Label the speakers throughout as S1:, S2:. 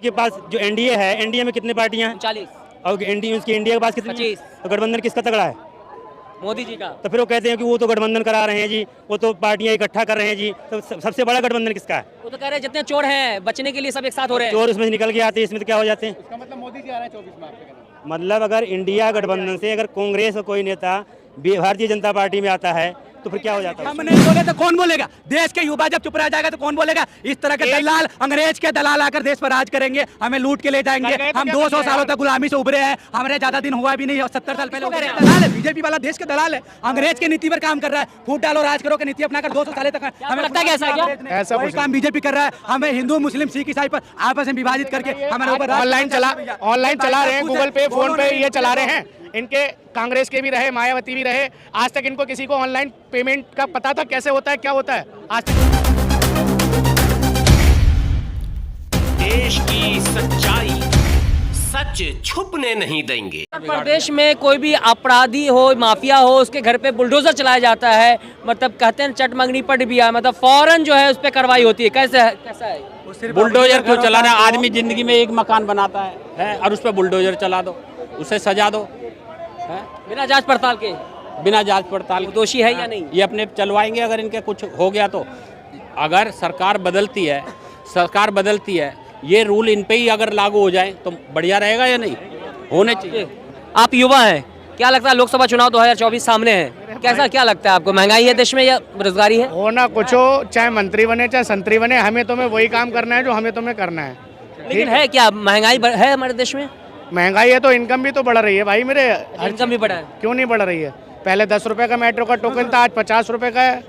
S1: के पास जो एनडीए है, एनडीए में कितने पार्टियां हैं?
S2: 40।
S1: और एनडीए उसकी इंडिया के पास कितनी?
S2: 25।
S1: तो गठबंधन किसका तगड़ा है?
S2: मोदी जी का।
S1: तो फिर वो कहते हैं कि वो तो गठबंधन करा रहे हैं जी, वो तो पार्टियां इकट्ठा कर रहे हैं जी। तो सबसे बड़ा गठबंधन किसका है?
S2: वो तो कह रहे हैं जितने चोर हैं बचने के लिए सब एक साथ हो रहे हैं।
S1: चोर उसमें से निकल के आते हैं, इसमें तो क्या हो जाते हैं?
S3: इसका मतलब मोदी जी आ रहे हैं 24 में, आपका कहना है।
S1: मतलब अगर इंडिया गठबंधन से अगर कांग्रेस का कोई नेता भारतीय जनता पार्टी में आता है तो फिर क्या हो जाता है?
S4: हम नहीं बोले तो कौन बोलेगा? देश के युवा जब चुप रह जाएगा तो कौन बोलेगा? इस तरह के दलाल, अंग्रेज के दलाल आकर देश पर राज करेंगे, हमें लूट के ले जाएंगे। हम 200 सालों तक गुलामी से उभरे हैं, हमारे ज्यादा दिन हुआ भी नहीं, 70 साल पहले दलाल है। बीजेपी वाला देश के दलाल है, अंग्रेज की नीति पर काम कर रहा है। फूट डालो राज करो की नीति अपनाकर 200 साल तक हमें
S2: लगता है कि ऐसा है क्या?
S3: ऐसा
S4: वही काम बीजेपी कर रहा है। हमें हिंदू मुस्लिम सिख ईसाई पर आपस में विभाजित करके हमारे ऊपर
S3: ऑनलाइन चला रहे हैं, गूगल पे फोन पे ये चला रहे हैं। इनके कांग्रेस के भी रहे, मायावती भी रहे, आज तक इनको किसी को ऑनलाइन पेमेंट का पता था कैसे होता है, क्या होता है आज तक?
S5: देश की सच्चाई सच छुपने नहीं देंगे।
S2: उत्तर प्रदेश में कोई भी अपराधी हो, माफिया हो, उसके घर पे बुलडोजर चलाया जाता है। मतलब कहते हैं चट मंगनी पट भी है, मतलब फौरन जो है उस पर कार्रवाई होती है। कैसा है?
S6: बुलडोजर क्यों चला रहा है? आदमी जिंदगी में एक मकान बनाता है और उस पर बुलडोजर चला दो, उसे सजा दो है?
S2: बिना जांच पड़ताल के?
S6: बिना जांच पड़ताल
S2: वो दोषी है या नहीं?
S6: ये अपने चलवाएंगे अगर इनके कुछ हो गया तो। अगर सरकार बदलती है ये रूल इन पे ही अगर लागू हो जाए तो बढ़िया रहेगा या नहीं? होने चाहिए।
S2: आप युवा हैं, क्या लगता है लोकसभा चुनाव 2024 सामने है, कैसा क्या लगता है आपको? महंगाई है देश में या बेरोजगारी है?
S3: होना कुछ हो, चाहे मंत्री बने चाहे संतरी बने, हमें तुम्हें वही काम करना है जो हमें तुम्हें करना है।
S2: लेकिन है क्या महंगाई है हमारे देश में?
S3: महंगाई है तो इनकम भी तो बढ़ रही है भाई मेरे।
S2: इनकम भी बढ़ा है।
S3: क्यों नहीं बढ़ रही है? पहले 10 रुपए का मेट्रो का टोकन था, आज 50 रुपए का है।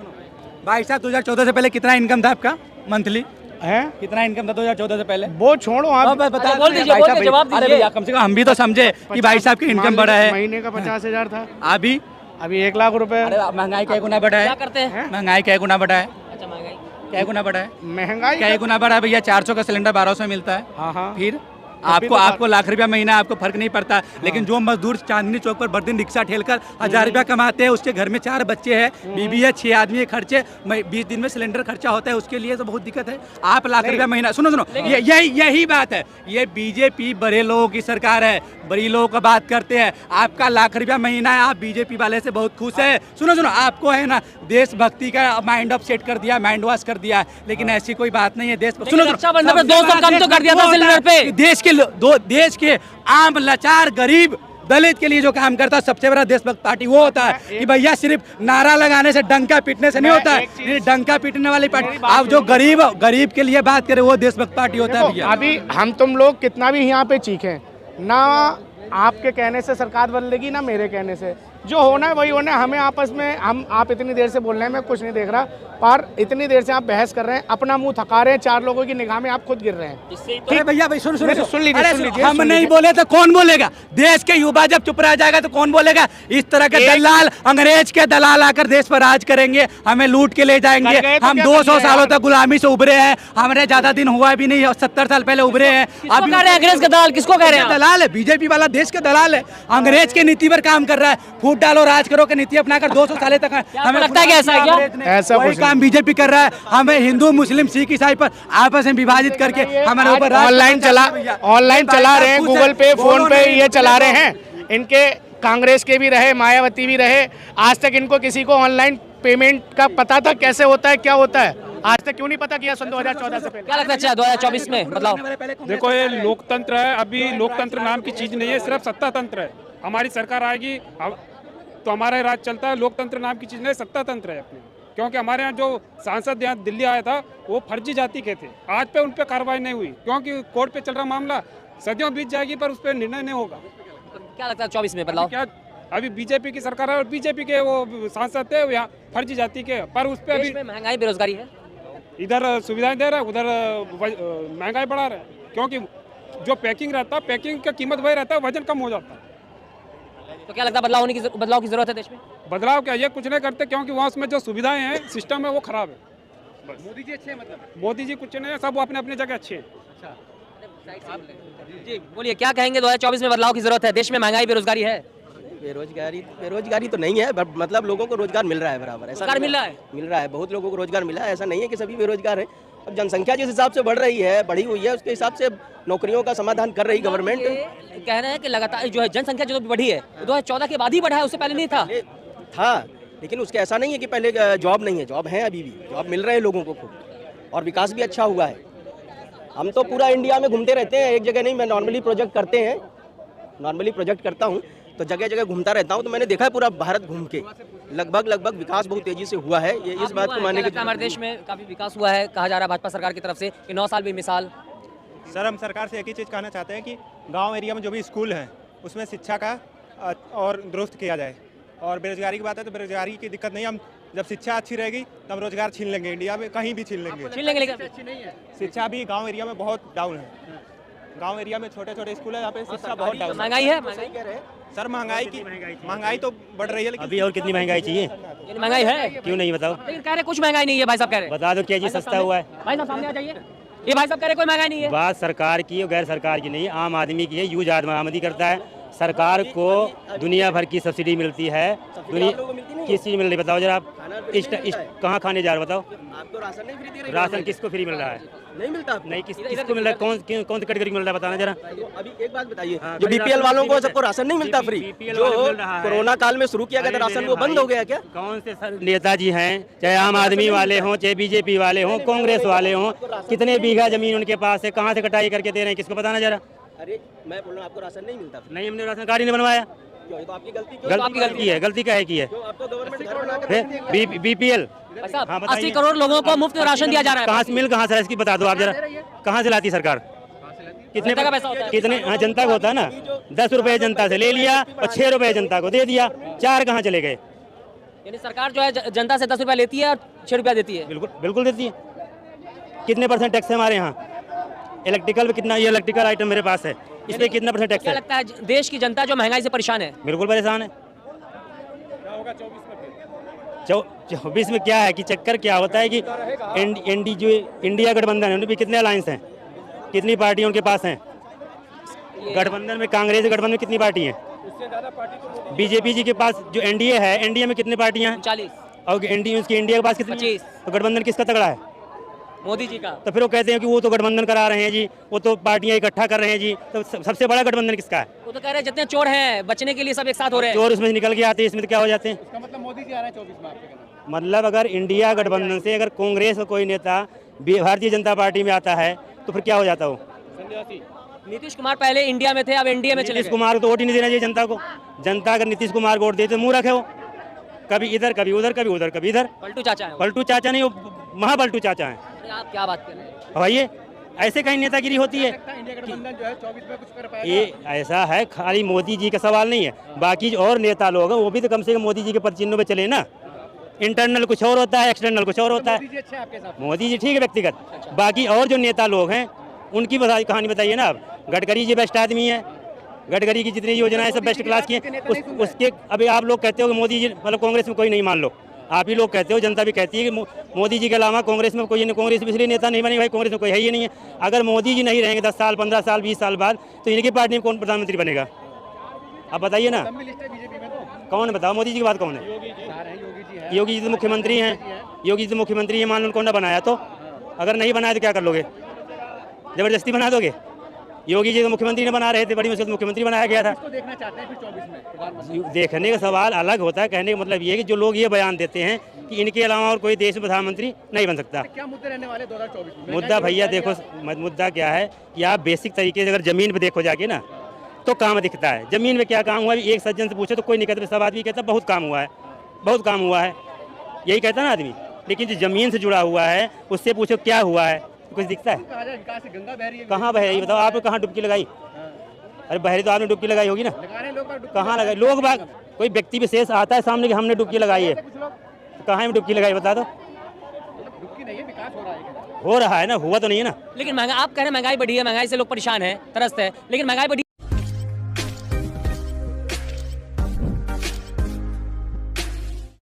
S4: भाई साहब 2014 से पहले कितना इनकम था आपका मंथली?
S3: हैं?
S4: कितना इनकम था 2014 से पहले?
S3: वो छोड़ो आप,
S4: बता
S2: बोल दीजिए,
S4: भाई साहब,
S2: जवाब
S4: अरे
S2: दीजिए।
S4: भैया कम से कम हम भी तो समझे कि भाई साहब की इनकम बढ़ा है।
S3: महीने का 50,000 था,
S4: अभी
S3: अभी 1 लाख रुपए।
S4: अरे महंगाई क्या गुना बढ़ा
S2: क्या
S4: है?
S2: करते हैं?
S4: महंगाई क्या गुना बढ़ा है?
S2: अच्छा, महंगाई
S4: क्या गुना बढ़ा है?
S3: महंगाई
S4: क्या गुना बढ़ा है भैया? 400 का सिलेंडर 1200 में मिलता है।
S3: हाँ हाँ।
S4: फिर आपको लाख रुपया महीना आपको फर्क नहीं पड़ता। लेकिन जो मजदूर चांदनी चौक पर बर्दिन रिक्शा ठेलकर 1000 रुपया कमाते हैं, उसके घर में 4 बच्चे हैं, बीबी है, 6 आदमी है, खर्चे 20 दिन में सिलेंडर खर्चा होता है, उसके लिए तो बहुत दिक्कत है। आप लाख रुपया महीना, सुनो यही बात है। ये बीजेपी बड़े लोगों की सरकार है, बड़ी लोगों का बात करते हैं। आपका लाख रुपया महीना है, आप बीजेपी वाले से बहुत खुश है। सुनो आपको है ना देशभक्ति का माइंड अप सेट कर दिया, माइंड वॉश कर दिया, लेकिन ऐसी कोई बात नहीं है। देश सुनो
S2: 200 कम तो कर दिया था सिलेंडर पे।
S4: देश के आम लाचार गरीब दलित के लिए जो काम करता है सबसे बड़ा देशभक्त पार्टी वो होता है कि भैया सिर्फ नारा लगाने से, डंका पीटने से नहीं होता है। डंका पीटने वाली पार्टी, आप जो गरीब के लिए बात करें वो देशभक्त पार्टी होता है भैया।
S3: अभी हम तुम लोग कितना भी यहाँ पे चीखें ना, आपके कहने से सरकार बदलेगी ना मेरे कहने से। जो होना है वही होना है। हमें आपस में आप इतनी देर से बोल रहे हैं, मैं कुछ नहीं देख रहा, पर इतनी देर से आप बहस कर रहे हैं, अपना मुंह थका रहे हैं, 4 लोगों की निगाह में आप खुद गिर रहे हैं।
S4: अरे भैया भाई सुन लीजिए। हम
S3: सुन
S4: नहीं
S3: लीजिए।
S4: बोले तो कौन बोलेगा? देश के युवा जब चुप रह जाएगा तो कौन बोलेगा? इस तरह के दलाल, अंग्रेज के दलाल आकर देश पर राज करेंगे, हमें लूट के ले जाएंगे। हम 200 सालों तक गुलामी से उभरे हैं, हमारे ज्यादा दिन हुआ भी नहीं, 70 साल पहले उभरे हैं।
S2: अब अंग्रेज का दलाल किसको कह रहे हैं?
S4: दलाल है, बीजेपी वाला देश के दलाल है, अंग्रेज की नीति पर काम कर रहा है। फूट डालो राज करो की नीति अपनाकर 200 साल तक हमें
S2: लगता है कि ऐसा है क्या?
S3: ऐसा
S4: वही
S3: कुछ
S4: काम बीजेपी कर रहा है। हमें हिंदू मुस्लिम सिख ईसाई पर आपस में विभाजित करके हमारे ऊपर
S3: ऑनलाइन चला रहे हैं, गूगल पे फोन पे ये चला रहे हैं। इनके कांग्रेस के भी रहे, मायावती भी रहे, आज तक इनको किसी को ऑनलाइन पेमेंट का पता था कैसे होता है, क्या होता है? आज तक क्यों नहीं पता किया सन 2014 से पहले?
S2: क्या लगता है 2024 में बदलाव?
S7: देखो ये लोकतंत्र है, अभी लोकतंत्र नाम की चीज नहीं है, सिर्फ सत्ता तंत्र है। हमारी सरकार आएगी तो हमारा राज चलता है। लोकतंत्र नाम की चीज नहीं, सत्ता तंत्र है अपने। क्योंकि हमारे यहाँ जो सांसद यहाँ दिल्ली आया था वो फर्जी जाति के थे, आज पे उन पे कार्रवाई नहीं हुई क्योंकि कोर्ट पे चल रहा मामला। सदियों बीत जाएगी पर उस पर निर्णय नहीं होगा।
S2: क्या लगता है 24 में बदलाव?
S7: क्या अभी बीजेपी की सरकार है और बीजेपी के वो सांसद थे यहाँ फर्जी जाति के, पर उस पर अभी
S2: महंगाई बेरोजगारी है,
S7: इधर सुविधाएं दे रहे हैं, उधर महंगाई बढ़ा रहे हैं। क्योंकि जो पैकिंग रहता है, पैकिंग का कीमत वही रहता है, वजन कम हो जाता है।
S2: तो क्या लगता है बदलाव की जरूरत है देश में?
S7: बदलाव क्या, ये कुछ नहीं करते क्योंकि वहाँ उसमें जो सुविधाएं हैं, सिस्टम है वो खराब है। बस मोदी जी अच्छे हैं, मतलब मोदी जी कुछ नहीं है, सब वो अपने अपने जगह अच्छे हैं।
S2: जी बोलिए, क्या कहेंगे 2024 में बदलाव की जरूरत है? देश में महंगाई बेरोजगारी है?
S8: बेरोजगारी तो नहीं है, मतलब लोगों को रोजगार मिल रहा है बराबर। ऐसा
S2: रोजगार मिल रहा है?
S8: मिल रहा है, बहुत लोगों को रोजगार मिला है। ऐसा नहीं है कि सभी बेरोजगार है। अब जनसंख्या जिस हिसाब से बढ़ रही है, बढ़ी हुई है, उसके हिसाब से नौकरियों का समाधान कर रही गवर्नमेंट।
S2: ये कह रहे हैं कि लगातार जो है जनसंख्या जो बढ़ी है 2014 के बाद ही बढ़ा है, उससे पहले नहीं था।
S8: था, लेकिन उसके ऐसा नहीं है कि पहले जॉब नहीं है, जॉब है, अभी भी जॉब मिल रहे हैं लोगों को खूब, और विकास भी अच्छा हुआ है। हम तो पूरा इंडिया में घूमते रहते हैं, एक जगह नहीं। मैं नॉर्मली प्रोजेक्ट करता हूँ तो जगह जगह घूमता रहता हूँ, तो मैंने देखा है पूरा भारत घूम के लगभग विकास बहुत तेजी से हुआ है। ये इस बात को मानने के
S2: हमारे देश में काफी विकास हुआ है, कहा जा रहा है भाजपा सरकार की तरफ से कि 9 साल भी मिसाल।
S9: सर, हम सरकार से एक ही चीज़ कहना चाहते हैं कि गांव एरिया में जो भी स्कूल हैं उसमें शिक्षा का और दुरुस्त किया जाए। और बेरोजगारी की बात है तो बेरोजगारी की दिक्कत नहीं, हम जब शिक्षा अच्छी रहेगी तब रोजगार छीन लेंगे, इंडिया में कहीं भी छीन लेंगे।
S2: लेकिन
S9: शिक्षा भी गांव एरिया में बहुत डाउन है। गांव एरिया में छोटे छोटे स्कूल है, यहाँ पे शिक्षा बहुत डाउन है।
S2: महंगाई है,
S9: सर महंगाई तो बढ़ रही है, लेकिन
S1: अभी और कितनी महंगाई चाहिए?
S2: महंगाई है,
S1: क्यों नहीं बताओ?
S2: लेकिन कह रहे कुछ महंगाई नहीं है। भाई साहब कह रहे
S1: बता दो क्या चीज सस्ता हुआ है?
S2: भाई साहब सामने आ जाइए। ये भाई साहब कह रहे कोई महंगाई नहीं है।
S1: बात सरकार की और गैर सरकार की नहीं, आम आदमी की है। यूज आमदी करता है। सरकार को दुनिया भर की सब्सिडी मिलती है। किस चीज मिल रही बताओ जरा आप? कहाँ खाने जा रहे बताओ?
S8: आपको राशन नहीं फ्री दे रही?
S1: राशन किसको फ्री मिल रहा है?
S8: नहीं मिलता।
S1: नहीं, किसको मिल रहा है? कौन सी कैटेगरी मिल रहा है बताना जरा।
S8: अभी एक बात बताइए, जो बीपीएल वालों को सबको राशन नहीं मिलता फ्री? जो कोरोना काल में शुरू किया गया था राशन, वो बंद हो गया क्या?
S1: कौन से नेताजी हैं, चाहे आम आदमी वाले हों, चाहे बीजेपी वाले हों, कांग्रेस वाले हों, कितने बीघा जमीन उनके पास है, कहाँ से कटाई करके दे रहे हैं, किसको बताना जरा।
S8: अरे मैं बोल रहा हूँ आपको राशन नहीं मिलता?
S1: नहीं, हमने राशन कार्ड ही नहीं बनवाया।
S8: क्यों? ये तो आपकी गलती।
S1: गलती है। गलती काहे की है?
S8: आपको गवर्नमेंट घर बनाकर
S1: बीपीएल।
S2: हाँ, 80 करोड़ लोगों को मुफ्त राशन दिया जा रहा है।
S1: कहाँ से मिल, कहाँ से इसकी बता दो आप जरा। कहाँ से लाती सरकार? कितने
S2: जनता का पैसा होता है?
S1: कितने? हाँ, जनता का होता है ना। 10 रुपए जनता से ले लिया और 6 रुपए जनता को दे दिया, 4 कहाँ चले गए?
S2: यानी सरकार जो है जनता से 10 रुपया लेती है और 6 रुपया देती है।
S1: बिल्कुल देती है। कितने % टैक्स है हमारे यहाँ? इलेक्ट्रिकल में कितना? ये इलेक्ट्रिकल आइटम मेरे पास है, इस पे कितना % टैक्स
S2: क्या
S1: है?
S2: लगता है देश की जनता जो महंगाई से परेशान है?
S1: बिल्कुल परेशान है। 24 में क्या है कि चक्कर क्या होता है कि जो इंडिया गठबंधन है उनमें कितने अलायंस हैं, कितनी पार्टियां उनके पास हैं? गठबंधन में कांग्रेस गठबंधन में कितनी पार्टी हैं? बीजेपी जी के पास जो एनडीए है, एनडीए में कितनी पार्टियां हैं?
S2: 40।
S1: और इंडिया के पास कितनी?
S2: 25।
S1: तो गठबंधन किसका तगड़ा है?
S2: मोदी जी का।
S1: तो फिर वो कहते हैं कि वो तो गठबंधन करा रहे हैं जी, वो तो पार्टियां इकट्ठा कर रहे हैं जी। तो सबसे बड़ा गठबंधन किसका है?
S2: वो तो कह रहे हैं जितने चोर हैं बचने के लिए सब एक साथ हो रहे हैं।
S1: चोर उसमें निकल के आते हैं, इसमें तो क्या हो जाते हैं?
S3: इसका मतलब मोदी जी आ रहे हैं 24 में आपके कहना?
S1: मतलब अगर इंडिया गठबंधन से अगर कांग्रेस का कोई नेता भारतीय जनता पार्टी में आता है तो फिर क्या हो जाता हो?
S2: नीतीश कुमार पहले इंडिया में थे, अब एनडीए में चले
S1: नीतीश
S2: गए।
S1: कुमार को तो वोट ही नहीं देना चाहिए जनता को। जनता अगर नीतीश कुमार को वोट देते मुंह रखे हो, कभी इधर कभी उधर, कभी उधर कभी इधर।
S2: पलटू चाचा है।
S1: पलटू चाचा नहीं, वो महापलटू चाचा हैं।
S2: आप क्या बात कर रहे हैं?
S1: भैया ऐसे कहीं नेतागिरी होती है?
S3: इंडिया गठबंधन जो है 24 में कुछ कर पाएगा?
S1: ये ऐसा है, खाली मोदी जी का सवाल नहीं है, बाकी जो और नेता लोग हैं वो भी तो कम से कम मोदी जी के पदचिन्हों पे चले ना। इंटरनल कुछ और होता है, एक्सटर्नल कुछ और होता है।
S3: मोदी जी अच्छे हैं आपके साथ?
S1: मोदी जी ठीक है व्यक्तिगत, बाकी और जो नेता लोग हैं उनकी कहानी बताइए ना आप। गडकरी जी बेस्ट आदमी है, गडकरी की जितनी योजनाएं सब बेस्ट क्लास की हैं। उसके अभी आप लोग कहते हो कि मोदी जी मतलब कांग्रेस में कोई नहीं, मान लो आप ही लोग कहते हो, जनता भी कहती है कि मोदी जी के अलावा कांग्रेस में कोई नहीं। कांग्रेस में इसलिए नेता नहीं बनी भाई, कांग्रेस में कोई है ही नहीं है। अगर मोदी जी नहीं रहेंगे 10 साल 15 साल 20 साल बाद तो इनकी पार्टी में कौन प्रधानमंत्री बनेगा? आप बताइए ना।
S3: बीजेपी में तो
S1: कौन बताओ? मोदी जी की बात कौन है? योगी जी तो मुख्यमंत्री हैं। योगी जी तो मुख्यमंत्री हैं, मान लो उनको ना बनाया तो, अगर नहीं बनाया तो क्या कर लोगे? जबरदस्ती बना दोगे? योगी जी तो मुख्यमंत्री ने बना रहे थे, बड़ी मुश्किल से मुख्यमंत्री बनाया गया था।
S3: इसको देखना चाहते हैं फिर 24 में?
S1: देखने का सवाल अलग होता है, कहने का मतलब ये है कि जो लोग ये बयान देते हैं कि इनके अलावा और कोई देश में प्रधानमंत्री नहीं बन सकता।
S3: क्या मुद्दे रहने वाले 2024 में?
S1: मुद्दा भैया देखो, मुद्दा क्या है कि आप बेसिक तरीके से अगर जमीन पे देखो जाके ना तो काम दिखता है। जमीन में क्या काम हुआ है, एक सज्जन से पूछो तो कोई नहीं कहता, सब आदमी कहता बहुत काम हुआ है, बहुत काम हुआ है, यही कहता ना आदमी। लेकिन जो जमीन से जुड़ा हुआ है उससे पूछो क्या हुआ है, कुछ दिखता है?
S3: गंगा बह रही है।
S1: कहाँ बह रही बताओ? आपने कहाँ डुबकी लगाई? अरे बहरी तो आपने डुबकी लगाई होगी ना। कहाँ लगाई? लोग बाग कोई व्यक्ति विशेष आता है सामने कि हमने डुबकी लगाई है, कहाँ में डुबकी लगाई बता दो?
S3: डुबकी नहीं है, विकास हो रहा है।
S1: हो रहा है ना, हुआ तो नहीं है ना।
S2: लेकिन महंगाई, आप कह रहे हैं महंगाई बढ़ी है, महंगाई से लोग परेशान हैं, त्रस्त है, लेकिन महंगाई बढ़ी